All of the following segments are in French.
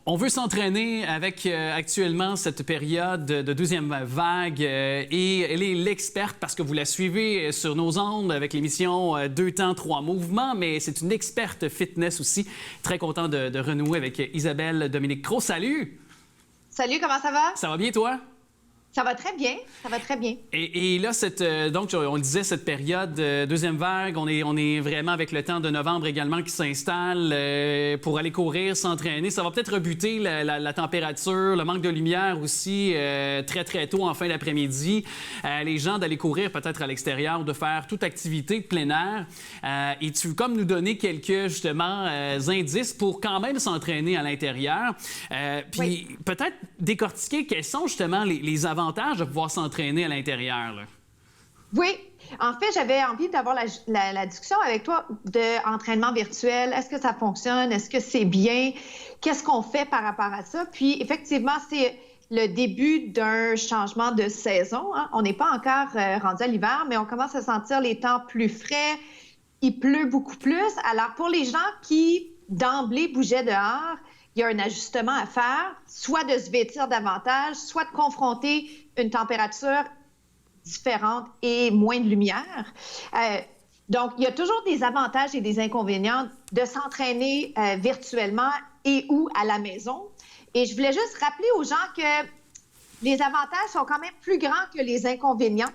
On veut s'entraîner avec actuellement cette période de deuxième vague et elle est l'experte parce que vous la suivez sur nos ondes avec l'émission 2 temps, 3 mouvements, mais c'est une experte fitness aussi. Très content de renouer avec Isabelle Dominique-Cros. Salut! Salut, comment ça va? Ça va bien, toi? Ça va très bien, ça va très bien. Et là, donc, on le disait, cette période deuxième vague, on est vraiment avec le temps de novembre également qui s'installe pour aller courir, s'entraîner. Ça va peut-être rebuter la température, le manque de lumière aussi très, très tôt en fin d'après-midi. Les gens d'aller courir peut-être à l'extérieur ou de faire toute activité de plein air. Et tu veux comme nous donner quelques, justement, indices pour quand même s'entraîner à l'intérieur. Puis Oui. peut-être décortiquer quels sont justement les avantages de pouvoir s'entraîner à l'intérieur. Oui, en fait, j'avais envie d'avoir la discussion avec toi d'entraînement virtuel. Est-ce que ça fonctionne? Est-ce que c'est bien? Qu'est-ce qu'on fait par rapport à ça? Puis, effectivement, c'est le début d'un changement de saison. Hein? On n'est pas encore rendu à l'hiver, mais on commence à sentir les temps plus frais. Il pleut beaucoup plus. Alors, pour les gens qui, d'emblée, bougeaient dehors, il y a un ajustement à faire, soit de se vêtir davantage, soit de confronter une température différente et moins de lumière. Donc, il y a toujours des avantages et des inconvénients de s'entraîner virtuellement et ou à la maison. Et je voulais juste rappeler aux gens que les avantages sont quand même plus grands que les inconvénients.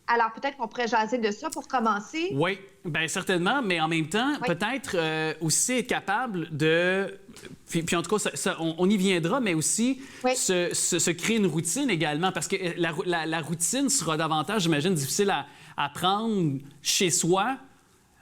Alors, peut-être qu'on pourrait jaser de ça pour commencer. Oui, bien certainement, mais en même temps, peut-être aussi être capable de... Puis en tout cas, on y viendra, mais aussi se créer une routine également, parce que la routine sera davantage, j'imagine, difficile à prendre chez soi,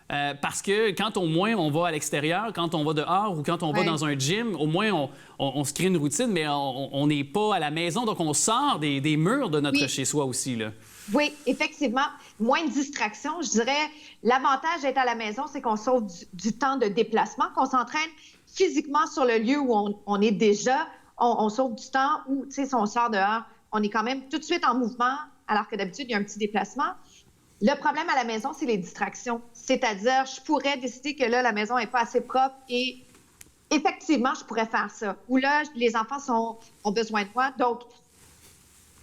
parce que quand au moins on va à l'extérieur, quand on va dehors ou quand on va dans un gym, au moins on se crée une routine, mais on n'est pas à la maison, donc on sort des murs de notre chez-soi aussi, là. Oui, effectivement. Moins de distractions. Je dirais, l'avantage d'être à la maison, c'est qu'on sauve du temps de déplacement, qu'on s'entraîne physiquement sur le lieu où on est déjà. On sauve du temps où, tu sais, si on sort dehors, on est quand même tout de suite en mouvement, alors que d'habitude, il y a un petit déplacement. Le problème à la maison, c'est les distractions. C'est-à-dire, je pourrais décider que là, la maison n'est pas assez propre et effectivement, je pourrais faire ça. Ou là, les enfants ont besoin de moi. Donc,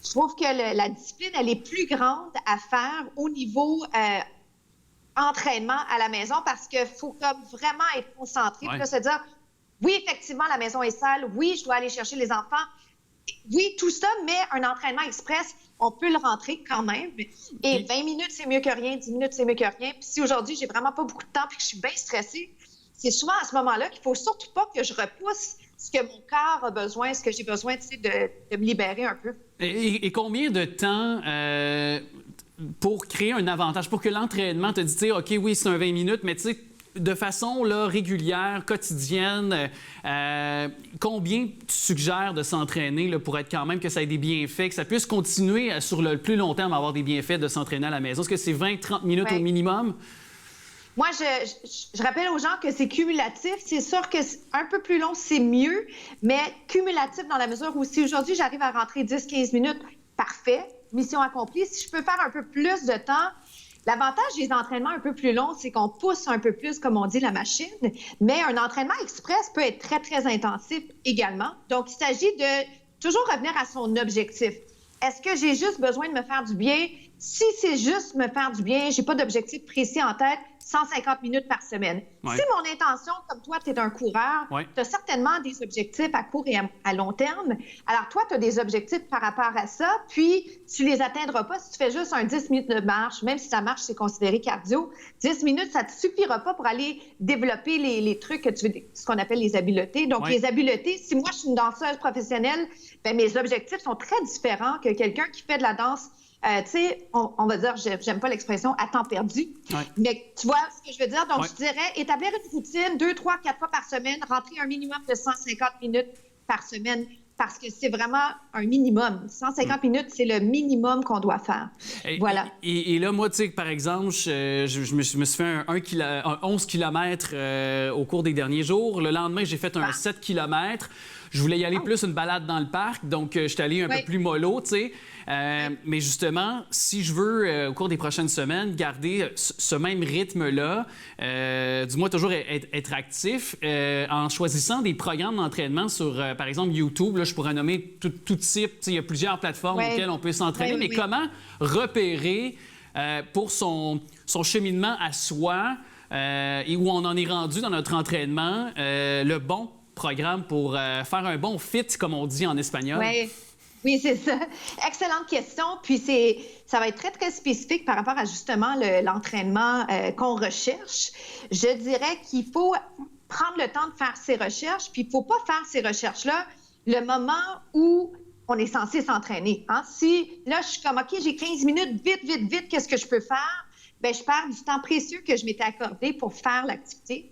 je trouve que la discipline, elle est plus grande à faire au niveau entraînement à la maison parce qu'il faut comme vraiment être concentré. Puis là, se dire, oui, effectivement, la maison est sale. Oui, je dois aller chercher les enfants. Oui, tout ça, mais un entraînement express, on peut le rentrer quand même. Et 20 minutes, c'est mieux que rien. 10 minutes, c'est mieux que rien. Puis si aujourd'hui, j'ai vraiment pas beaucoup de temps puis que je suis bien stressée, c'est souvent à ce moment-là qu'il faut surtout pas que je repousse ce que mon corps a besoin, ce que j'ai besoin, tu sais, de me libérer un peu. Et combien de temps pour créer un avantage, pour que l'entraînement te dise, tu sais, OK, oui, c'est un 20 minutes, mais tu sais, de façon là, régulière, quotidienne, combien tu suggères de s'entraîner là, pour être quand même que ça ait des bienfaits, que ça puisse continuer sur le plus long terme à avoir des bienfaits de s'entraîner à la maison? Est-ce que c'est 20-30 minutes au minimum? Moi, je rappelle aux gens que c'est cumulatif. C'est sûr que un peu plus long, c'est mieux, mais cumulatif dans la mesure où si aujourd'hui, j'arrive à rentrer 10-15 minutes, parfait, mission accomplie. Si je peux faire un peu plus de temps, l'avantage des entraînements un peu plus longs, c'est qu'on pousse un peu plus, comme on dit, la machine, mais un entraînement express peut être très, très intensif également. Donc, il s'agit de toujours revenir à son objectif. Est-ce que j'ai juste besoin de me faire du bien? Si c'est juste me faire du bien, j'ai pas d'objectif précis en tête, 150 minutes par semaine. Si mon intention, comme toi, tu es un coureur, tu as certainement des objectifs à court et à long terme. Alors, toi, tu as des objectifs par rapport à ça, puis tu les atteindras pas si tu fais juste un 10 minutes de marche, même si ta marche, c'est considéré cardio. 10 minutes, ça te suffira pas pour aller développer les trucs que tu veux, ce qu'on appelle les habiletés. Donc, les habiletés, si moi, je suis une danseuse professionnelle, ben mes objectifs sont très différents que quelqu'un qui fait de la danse. Tu sais, on va dire, j'aime pas l'expression « à temps perdu », mais tu vois ce que je veux dire? Donc, je dirais établir une routine 2, 3, 4 fois par semaine, rentrer un minimum de 150 minutes par semaine, parce que c'est vraiment un minimum. 150 minutes, c'est le minimum qu'on doit faire. Voilà. Et là, moi, tu sais, par exemple, je me suis fait un 11 km au cours des derniers jours. Le lendemain, j'ai fait un 7 km. Je voulais y aller plus une balade dans le parc, donc je suis allé un peu plus mollo, tu sais. Mais justement, si je veux, au cours des prochaines semaines, garder ce même rythme-là, du moins toujours être actif, en choisissant des programmes d'entraînement sur, par exemple, YouTube, là, je pourrais nommer tout type. Il y a plusieurs plateformes auxquelles on peut s'entraîner, mais comment repérer pour son cheminement à soi et où on en est rendu dans notre entraînement, le bon programme pour faire un bon fit, comme on dit en espagnol? Oui, c'est ça. Excellente question. Puis ça va être très, très spécifique par rapport à justement l'entraînement qu'on recherche. Je dirais qu'il faut prendre le temps de faire ses recherches, puis il ne faut pas faire ces recherches-là le moment où on est censé s'entraîner. Hein? Si là, je suis comme, OK, j'ai 15 minutes, vite, qu'est-ce que je peux faire? Bien, je perds du temps précieux que je m'étais accordé pour faire l'activité.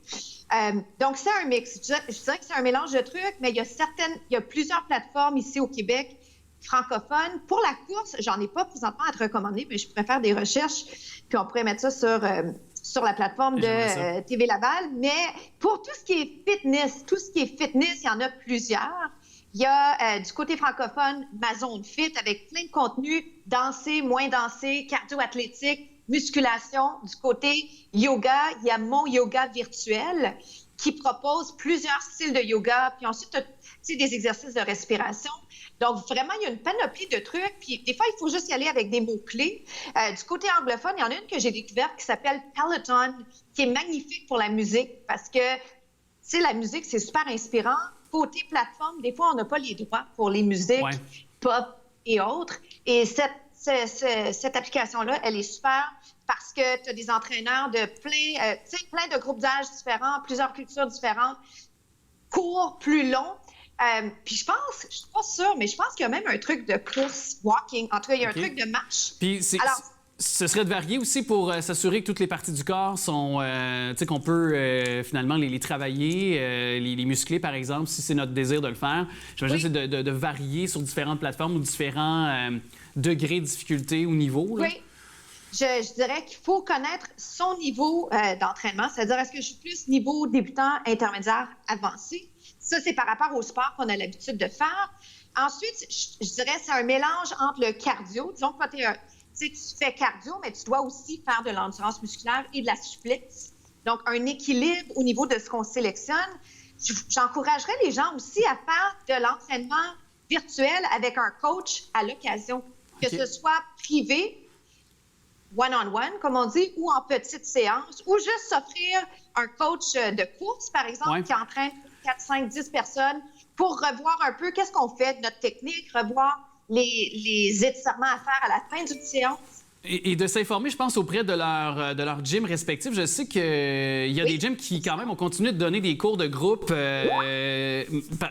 Donc, c'est un mix. Je dirais que c'est un mélange de trucs, mais il y a plusieurs plateformes ici au Québec francophones. Pour la course, j'en ai pas présentement à te recommander, mais je pourrais faire des recherches, puis on pourrait mettre ça sur la plateforme de TV Laval. Mais pour tout ce qui est fitness, il y en a plusieurs. Il y a du côté francophone, ma zone fit, avec plein de contenus, danser, moins danser, cardio-athlétique, musculation. Du côté yoga, il y a mon yoga virtuel qui propose plusieurs styles de yoga. Puis ensuite, tu sais, des exercices de respiration. Donc, vraiment, il y a une panoplie de trucs. Puis des fois, il faut juste y aller avec des mots-clés. Du côté anglophone, il y en a une que j'ai découverte qui s'appelle Peloton, qui est magnifique pour la musique parce que, tu sais, la musique, c'est super inspirant. Côté plateforme, des fois, on n'a pas les droits pour les musiques pop et autres. Et cette application-là, elle est super parce que tu as des entraîneurs de plein de groupes d'âge différents, plusieurs cultures différentes, courts, plus longs. Puis je suis pas sûre, mais je pense qu'il y a même un truc de course, walking. En tout cas, il y a un truc de marche. Puis ce serait de varier aussi pour s'assurer que toutes les parties du corps sont, tu sais, qu'on peut finalement les travailler, les muscler, par exemple, si c'est notre désir de le faire. J'imagine que c'est de varier sur différentes plateformes ou différents degrés de difficulté ou niveau. Là. Oui. Je dirais qu'il faut connaître son niveau d'entraînement, c'est-à-dire est-ce que je suis plus niveau débutant, intermédiaire, avancé? Ça, c'est par rapport au sport qu'on a l'habitude de faire. Ensuite, je dirais c'est un mélange entre le cardio. Disons que tu fais cardio, mais tu dois aussi faire de l'endurance musculaire et de la souplesse. Donc, un équilibre au niveau de ce qu'on sélectionne. J'encouragerais les gens aussi à faire de l'entraînement virtuel avec un coach à l'occasion, que ce soit privé, one-on-one, comme on dit, ou en petite séance, ou juste s'offrir un coach de course, par exemple, qui entraîne 4, 5, 10 personnes pour revoir un peu qu'est-ce qu'on fait de notre technique, revoir les étirements à faire à la fin d'une séance. Et de s'informer, je pense, auprès de leur gym respectif. Je sais qu'il y a des gyms qui, quand même, ont continué de donner des cours de groupe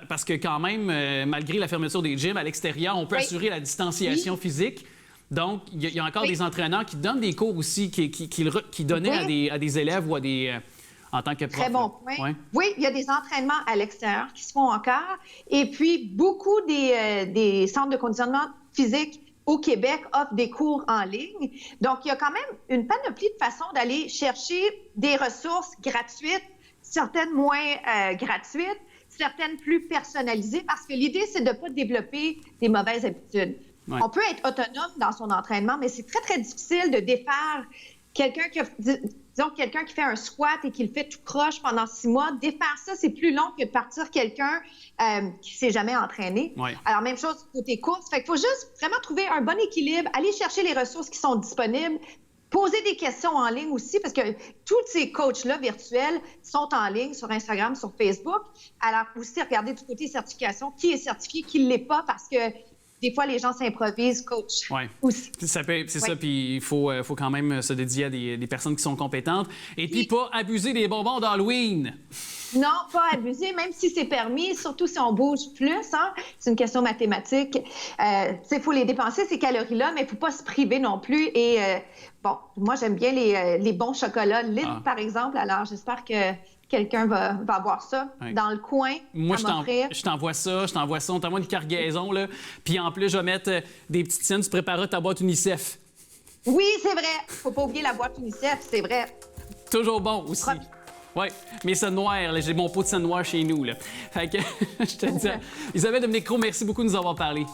parce que, quand même, malgré la fermeture des gyms, à l'extérieur, on peut assurer la distanciation physique. Donc, il y a encore des entraîneurs qui donnent des cours aussi, qui donnaient à des élèves ou à des... en tant que prof. Très bon point. Oui, il y a des entraînements à l'extérieur qui se font encore. Et puis, beaucoup des centres de conditionnement physique au Québec offrent des cours en ligne. Donc, il y a quand même une panoplie de façons d'aller chercher des ressources gratuites, certaines moins gratuites, certaines plus personnalisées, parce que l'idée, c'est de ne pas développer des mauvaises habitudes. Ouais. On peut être autonome dans son entraînement, mais c'est très, très difficile de défaire quelqu'un qui fait un squat et qui le fait tout croche pendant 6 mois. Défaire ça, c'est plus long que de partir quelqu'un qui ne s'est jamais entraîné. Ouais. Alors, même chose côté course. Fait qu'il faut juste vraiment trouver un bon équilibre, aller chercher les ressources qui sont disponibles, poser des questions en ligne aussi, parce que tous ces coachs-là virtuels sont en ligne sur Instagram, sur Facebook. Alors, aussi, regarder du côté certification, qui est certifié, qui ne l'est pas, parce que des fois, les gens s'improvisent coach. Oui, c'est ça. Puis il faut quand même se dédier à des personnes qui sont compétentes. Et puis pas abuser des bonbons d'Halloween. Non, pas abuser, même si c'est permis, surtout si on bouge plus. Hein? C'est une question mathématique. Il faut les dépenser, ces calories-là, mais il ne faut pas se priver non plus. Et bon, moi, j'aime bien les bons chocolats Lindt, par exemple. Alors, j'espère que quelqu'un va avoir ça dans le coin. Moi, je t'envoie ça. On t'envoie une cargaison, là. Puis en plus, je vais mettre des petites scènes. Tu prépareras ta boîte UNICEF. Oui, c'est vrai. Faut pas oublier la boîte UNICEF, c'est vrai. Toujours bon aussi. Oui, mes scènes noires, là, j'ai mon pot de scène noire chez nous. Là. Fait que, je te dis, Isabelle Dominique-Cros, merci beaucoup de nous avoir parlé.